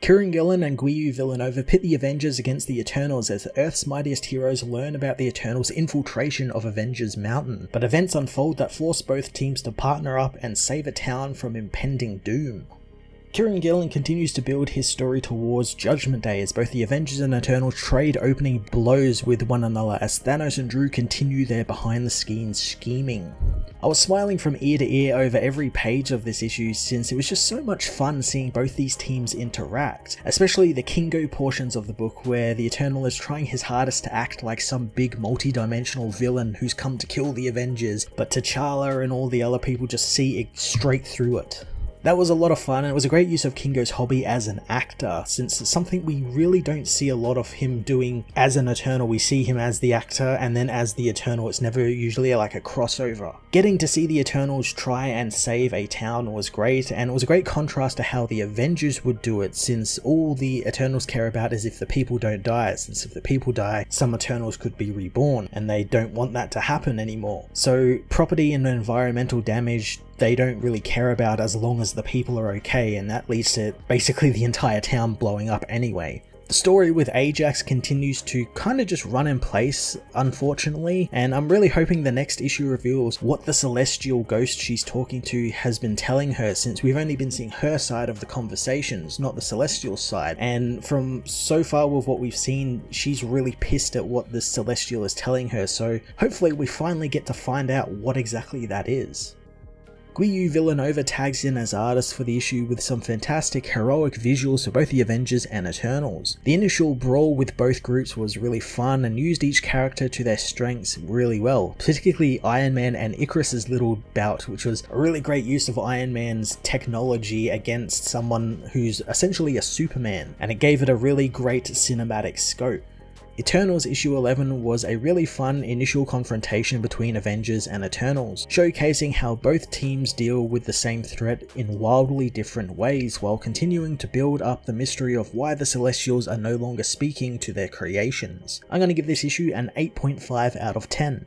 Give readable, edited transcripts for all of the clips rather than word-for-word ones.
Kieran Gillen and Guiyu Villanova pit the Avengers against the Eternals as Earth's mightiest heroes learn about the Eternals' infiltration of Avengers Mountain, but events unfold that force both teams to partner up and save a town from impending doom. Kieran Gillen continues to build his story towards Judgment Day as both the Avengers and Eternals trade opening blows with one another as Thanos and Drew continue their behind the scenes scheming. I was smiling from ear to ear over every page of this issue since it was just so much fun seeing both these teams interact, especially the Kingo portions of the book where the Eternal is trying his hardest to act like some big multi-dimensional villain who's come to kill the Avengers, but T'Challa and all the other people just see it straight through it. That was a lot of fun, and it was a great use of Kingo's hobby as an actor, since it's something we really don't see a lot of him doing as an Eternal. We see him as the actor and then as the Eternal. It's never usually like a crossover. Getting to see the Eternals try and save a town was great, and it was a great contrast to how the Avengers would do it, since all the Eternals care about is if the people don't die, since if the people die, some Eternals could be reborn, and they don't want that to happen anymore. So property and environmental damage they don't really care about as long as the people are okay, and that leads to basically the entire town blowing up anyway. The story with Ajax continues to kind of just run in place, unfortunately, and I'm really hoping the next issue reveals what the celestial ghost she's talking to has been telling her, since we've only been seeing her side of the conversations, not the celestial side, and from so far with what we've seen, she's really pissed at what the celestial is telling her, so hopefully we finally get to find out what exactly that is. Guiyu Villanova tags in as artist for the issue with some fantastic heroic visuals for both the Avengers and Eternals. The initial brawl with both groups was really fun and used each character to their strengths really well, particularly Iron Man and Icarus's little bout, which was a really great use of Iron Man's technology against someone who's essentially a Superman, and it gave it a really great cinematic scope. Eternals issue 11 was a really fun initial confrontation between Avengers and Eternals, showcasing how both teams deal with the same threat in wildly different ways while continuing to build up the mystery of why the Celestials are no longer speaking to their creations. I'm going to give this issue an 8.5 out of 10.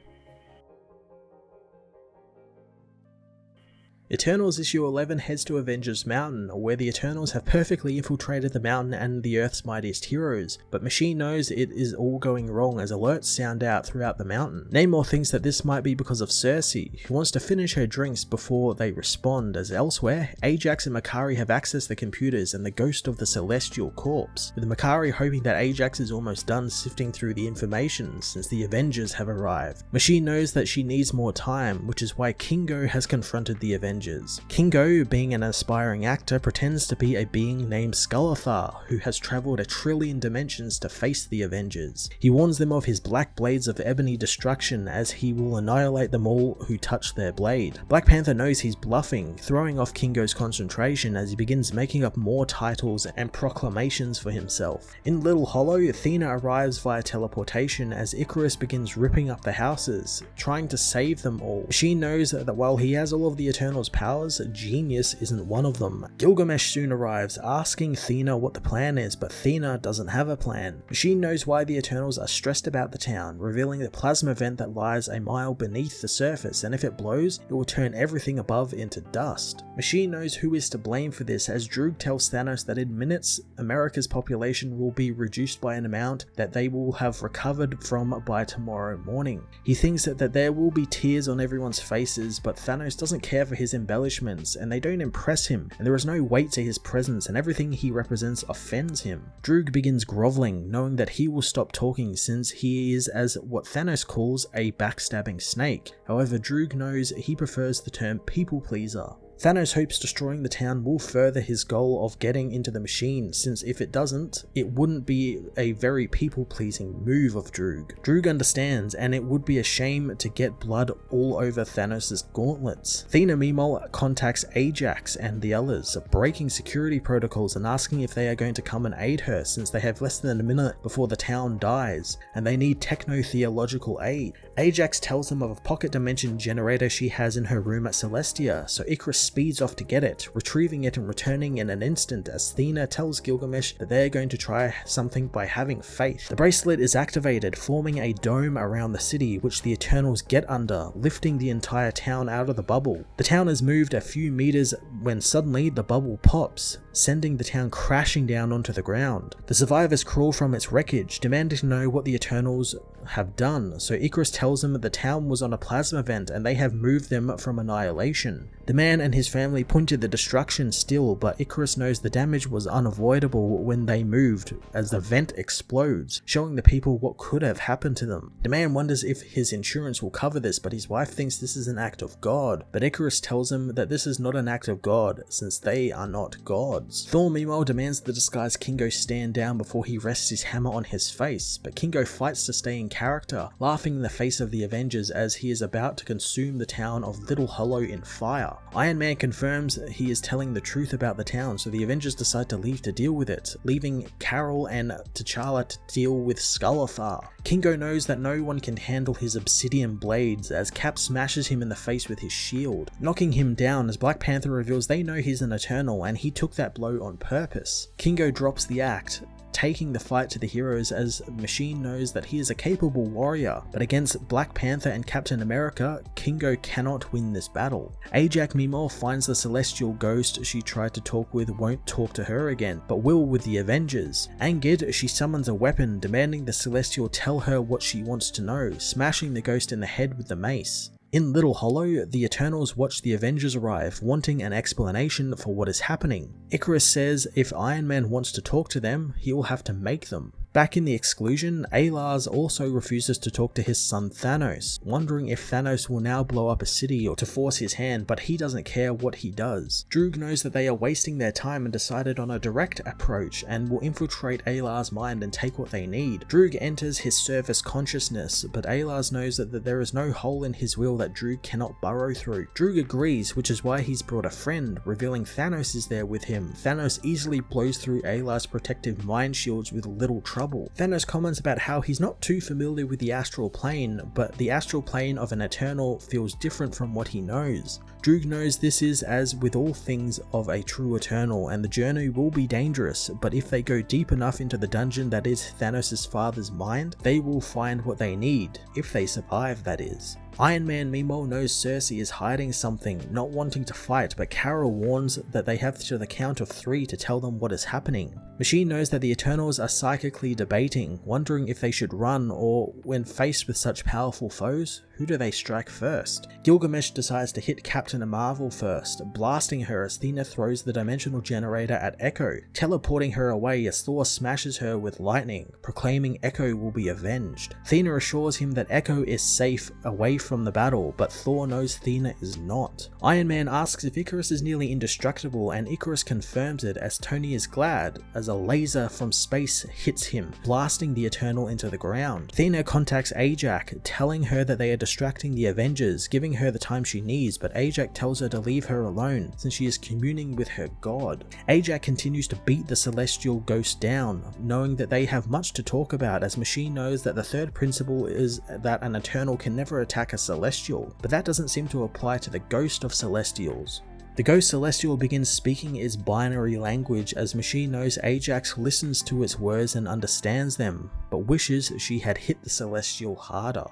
Eternals issue 11 heads to Avengers Mountain, where the Eternals have perfectly infiltrated the mountain and the Earth's mightiest heroes, but Machine knows it is all going wrong as alerts sound out throughout the mountain. Namor thinks that this might be because of Cersei, who wants to finish her drinks before they respond, as elsewhere, Ajax and Makkari have accessed the computers and the ghost of the celestial corpse, with Makkari hoping that Ajax is almost done sifting through the information since the Avengers have arrived. Machine knows that she needs more time, which is why Kingo has confronted the Avengers. Kingo, being an aspiring actor, pretends to be a being named Skulathar, who has travelled 1 trillion dimensions to face the Avengers. He warns them of his black blades of ebony destruction, as he will annihilate them all who touch their blade. Black Panther knows he's bluffing, throwing off Kingo's concentration as he begins making up more titles and proclamations for himself. In Little Hollow, Athena arrives via teleportation as Icarus begins ripping up the houses, trying to save them all. She knows that while he has all of the Eternals' powers, genius isn't one of them. Gilgamesh soon arrives, asking Thena what the plan is, but Thena doesn't have a plan. Machine knows why the Eternals are stressed about the town, revealing the plasma vent that lies a mile beneath the surface, and if it blows, it will turn everything above into dust. Machine knows who is to blame for this, as Droog tells Thanos that in minutes, America's population will be reduced by an amount that they will have recovered from by tomorrow morning. He thinks that there will be tears on everyone's faces, but Thanos doesn't care for his embellishments, and they don't impress him, and there is no weight to his presence, and everything he represents offends him. Droog begins groveling, knowing that he will stop talking since he is, as what Thanos calls, a backstabbing snake. However, Droog knows he prefers the term people pleaser. Thanos hopes destroying the town will further his goal of getting into the machine, since if it doesn't, it wouldn't be a very people-pleasing move of Droog. Droog understands, and it would be a shame to get blood all over Thanos' gauntlets. Thena meanwhile contacts Ajax and the others, breaking security protocols and asking if they are going to come and aid her, since they have less than a minute before the town dies, and they need techno-theological aid. Ajax tells them of a pocket dimension generator she has in her room at Celestia, so Icarus speeds off to get it, retrieving it and returning in an instant as Athena tells Gilgamesh that they're going to try something by having faith. The bracelet is activated, forming a dome around the city, which the Eternals get under, lifting the entire town out of the bubble. The town has moved a few meters when suddenly the bubble pops, sending the town crashing down onto the ground. The survivors crawl from its wreckage, demanding to know what the Eternals have done, so Icarus tells them that the town was on a plasma vent and they have moved them from annihilation. The man and his family point to the destruction still, but Icarus knows the damage was unavoidable when they moved, as the vent explodes, showing the people what could have happened to them. The man wonders if his insurance will cover this, but his wife thinks this is an act of God, but Icarus tells him that this is not an act of God, since they are not gods. Thor meanwhile demands the disguised Kingo stand down before he rests his hammer on his face, but Kingo fights to stay in character, laughing in the face of the Avengers as he is about to consume the town of Little Hollow in fire. Iron Man confirms he is telling the truth about the town, so the Avengers decide to leave to deal with it, leaving Carol and T'Challa to deal with Skullathar. Kingo knows that no one can handle his obsidian blades as Cap smashes him in the face with his shield, knocking him down as Black Panther reveals they know he's an Eternal and he took that blow on purpose. Kingo drops the act, taking the fight to the heroes as Machine knows that he is a capable warrior, but against Black Panther and Captain America, Kingo cannot win this battle. Ajak meanwhile finds the celestial ghost she tried to talk with won't talk to her again, but will with the Avengers. Angered, she summons a weapon, demanding the celestial tell her what she wants to know, smashing the ghost in the head with the mace. In Little Hollow, the Eternals watch the Avengers arrive, wanting an explanation for what is happening. Icarus says if Iron Man wants to talk to them, he will have to make them. Back in the Exclusion, Alars also refuses to talk to his son Thanos, wondering if Thanos will now blow up a city or to force his hand, but he doesn't care what he does. Droog knows that they are wasting their time and decided on a direct approach and will infiltrate Alars' mind and take what they need. Droog enters his surface consciousness, but Alars knows that there is no hole in his will that Droog cannot burrow through. Droog agrees, which is why he's brought a friend, revealing Thanos is there with him. Thanos easily blows through Alars' protective mind shields with little trouble. Thanos comments about how he's not too familiar with the astral plane, but the astral plane of an Eternal feels different from what he knows. Droog knows this is as with all things of a true Eternal, and the journey will be dangerous, but if they go deep enough into the dungeon that is Thanos' father's mind, they will find what they need, if they survive, that is. Iron Man meanwhile knows Cersei is hiding something, not wanting to fight, but Carol warns that they have to the count of 3 to tell them what is happening. Machine knows that the Eternals are psychically debating, wondering if they should run or, when faced with such powerful foes, who do they strike first? Gilgamesh decides to hit Captain Marvel first, blasting her as Athena throws the dimensional generator at Echo, teleporting her away as Thor smashes her with lightning, proclaiming Echo will be avenged. Athena assures him that Echo is safe away from the battle, but Thor knows Athena is not. Iron Man asks if Icarus is nearly indestructible, and Icarus confirms it as Tony is glad as a laser from space hits him, blasting the Eternal into the ground. Athena contacts Ajak, telling her that they are distracting the Avengers, giving her the time she needs, but Ajak tells her to leave her alone since she is communing with her god. Ajak continues to beat the celestial ghost down, knowing that they have much to talk about, as Machine knows that the third principle is that an Eternal can never attack a Celestial, but that doesn't seem to apply to the ghost of Celestials. The ghost Celestial begins speaking its binary language as Machine knows Ajax listens to its words and understands them, but wishes she had hit the Celestial harder.